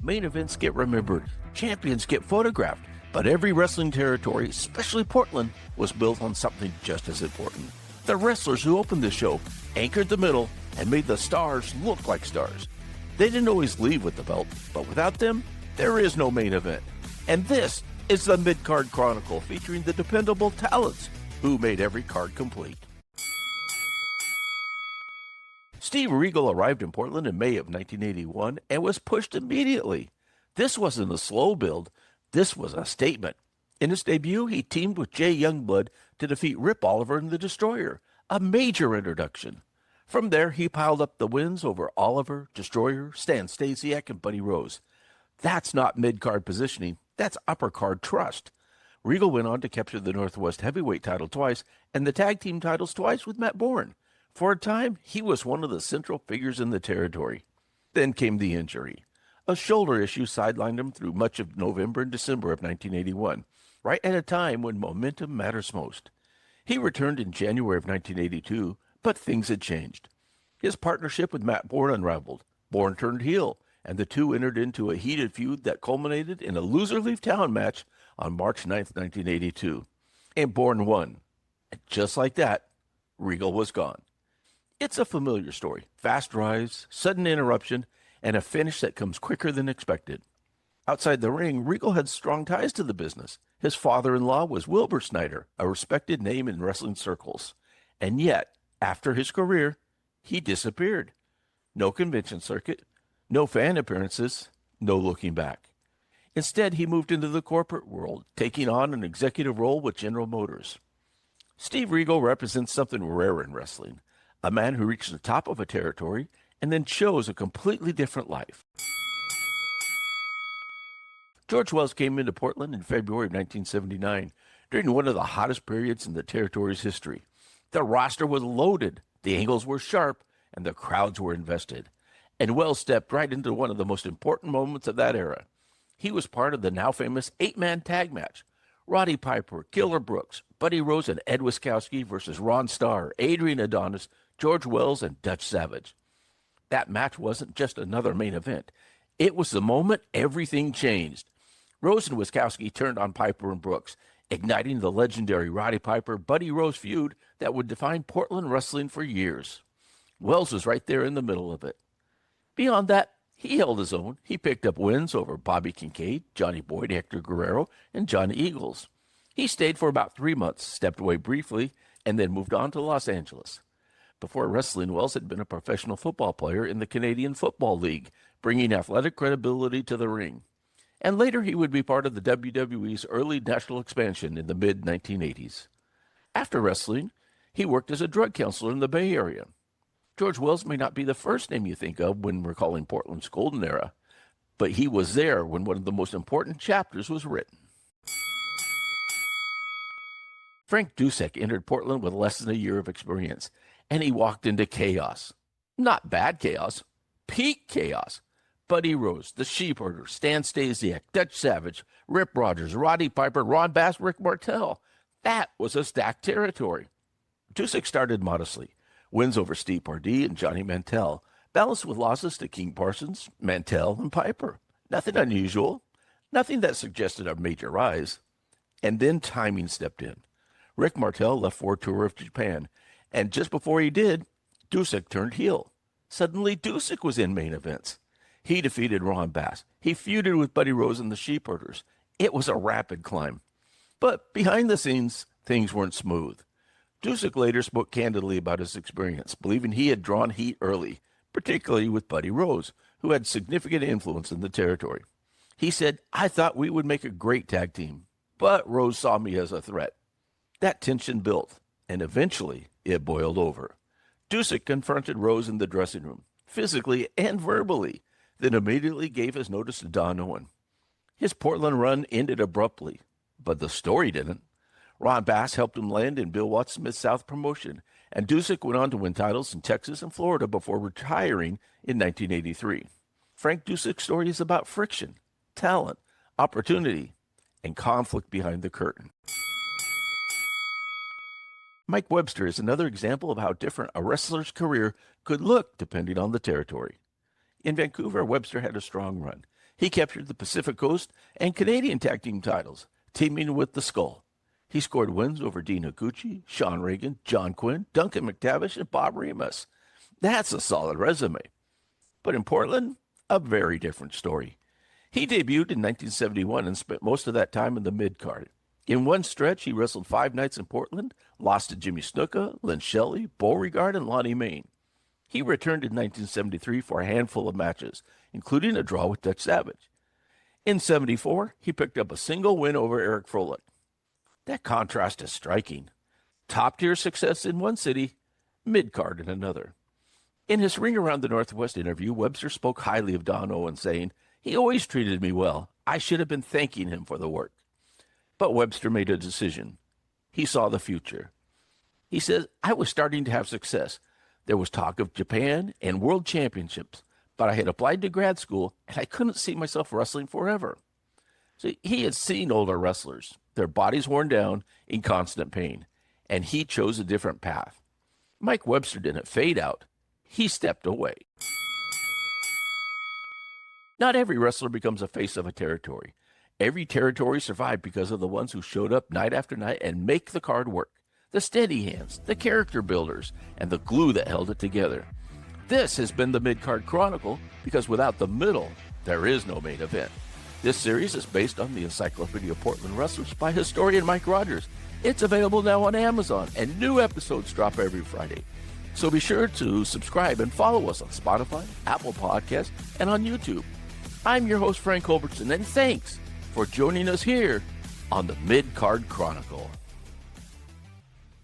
Main events get remembered, champions get photographed, but every wrestling territory, especially Portland, was built on something just as important. The wrestlers who opened the show anchored the middle and made the stars look like stars. They didn't always leave with the belt, but without them, there is no main event. And this is the Mid-Card Chronicle, featuring the dependable talents who made every card complete. Steve Regal arrived in Portland in May of 1981 and was pushed immediately. This wasn't a slow build, this was a statement. In his debut, he teamed with Jay Youngblood to defeat Rip Oliver and the Destroyer, a major introduction. From there, he piled up the wins over Oliver, Destroyer, Stan Stasiak, and Buddy Rose. That's not mid-card positioning, that's upper-card trust. Regal went on to capture the Northwest Heavyweight title twice and the tag team titles twice with Matt Bourne. For a time, he was one of the central figures in the territory. Then came the injury. A shoulder issue sidelined him through much of November and December of 1981, right at a time when momentum matters most. He returned in January of 1982, but things had changed. His partnership with Matt Bourne unraveled. Bourne turned heel, and the two entered into a heated feud that culminated in a loser-leave town match on March 9th, 1982. And Bourne won. And just like that, Regal was gone. It's a familiar story. Fast rise, sudden interruption, and a finish that comes quicker than expected. Outside the ring, Regal had strong ties to the business. His father-in-law was Wilbur Snyder, a respected name in wrestling circles. And yet, after his career, he disappeared. No convention circuit, no fan appearances, no looking back. Instead, he moved into the corporate world, taking on an executive role with General Motors. Steve Regal represents something rare in wrestling. A man who reached the top of a territory and then chose a completely different life. George Wells came into Portland in February of 1979, during one of the hottest periods in the territory's history. The roster was loaded, the angles were sharp, and the crowds were invested. And Wells stepped right into one of the most important moments of that era. He was part of the now famous 8-man tag match. Roddy Piper, Killer Brooks, Buddy Rose, and Ed Wiskowski versus Ron Starr, Adrian Adonis, George Wells, and Dutch Savage. That match wasn't just another main event. It was the moment everything changed. Rose and Wiskowski turned on Piper and Brooks, igniting the legendary Roddy Piper-Buddy Rose feud that would define Portland wrestling for years. Wells was right there in the middle of it. Beyond that, he held his own. He picked up wins over Bobby Kincaid, Johnny Boyd, Hector Guerrero, and Johnny Eagles. He stayed for about 3 months, stepped away briefly, and then moved on to Los Angeles. Before wrestling, Wells had been a professional football player in the Canadian Football League, bringing athletic credibility to the ring. And later he would be part of the WWE's early national expansion in the mid-1980s. After wrestling, he worked as a drug counselor in the Bay Area. George Wells may not be the first name you think of when recalling Portland's golden era, but he was there when one of the most important chapters was written. Frank Dusek entered Portland with less than a year of experience, and he walked into chaos. Not bad chaos, peak chaos. Buddy Rose, the Sheepherder, Stan Stasiak, Dutch Savage, Rip Rogers, Roddy Piper, Ron Bass, Rick Martel. That was a stacked territory. Dusek started modestly. Wins over Steve Pardee and Johnny Mantell, balanced with losses to King Parsons, Mantell, and Piper. Nothing unusual, nothing that suggested a major rise. And then timing stepped in. Rick Martel left for a tour of Japan, and just before he did, Dusek turned heel. Suddenly, Dusek was in main events. He defeated Ron Bass. He feuded with Buddy Rose and the Sheepherders. It was a rapid climb. But behind the scenes, things weren't smooth. Dusek later spoke candidly about his experience, believing he had drawn heat early, particularly with Buddy Rose, who had significant influence in the territory. He said, "I thought we would make a great tag team, but Rose saw me as a threat." That tension built, and eventually it boiled over. Dusek confronted Rose in the dressing room, physically and verbally, then immediately gave his notice to Don Owen. His Portland run ended abruptly, but the story didn't. Ron Bass helped him land in Bill Watts' Mid-South promotion, and Dusek went on to win titles in Texas and Florida before retiring in 1983. Frank Dusek's story is about friction, talent, opportunity, and conflict behind the curtain. Mike Webster is another example of how different a wrestler's career could look depending on the territory. In Vancouver, Webster had a strong run. He captured the Pacific Coast and Canadian tag team titles, teaming with the Skull. He scored wins over Dean Higuchi, Sean Regan, John Quinn, Duncan McTavish, and Bob Remus. That's a solid resume. But in Portland, a very different story. He debuted in 1971 and spent most of that time in the mid-card. In one stretch, he wrestled 5 nights in Portland, lost to Jimmy Snuka, Lynn Shelley, Beauregard, and Lonnie Main. He returned in 1973 for a handful of matches, including a draw with Dutch Savage. In 74, he picked up a single win over Eric Froelich. That contrast is striking. Top-tier success in one city, mid-card in another. In his Ring Around the Northwest interview, Webster spoke highly of Don Owen, saying, "He always treated me well. I should have been thanking him for the work." But Webster made a decision. He saw the future. He says, "I was starting to have success. There was talk of Japan and world championships, but I had applied to grad school, and I couldn't see myself wrestling forever." So he had seen older wrestlers, their bodies worn down, in constant pain, and he chose a different path. Mike Webster didn't fade out. He stepped away. Not every wrestler becomes a face of a territory. Every territory survived because of the ones who showed up night after night and make the card work. The steady hands, the character builders, and the glue that held it together. This has been the Mid-Card Chronicle, because without the middle, there is no main event. This series is based on the Encyclopedia of Portland Wrestlers by historian Mike Rogers. It's available now on Amazon, and new episodes drop every Friday. So be sure to subscribe and follow us on Spotify, Apple Podcasts, and on YouTube. I'm your host, Frank Culbertson, and thanks for joining us here on the Mid-Card Chronicle.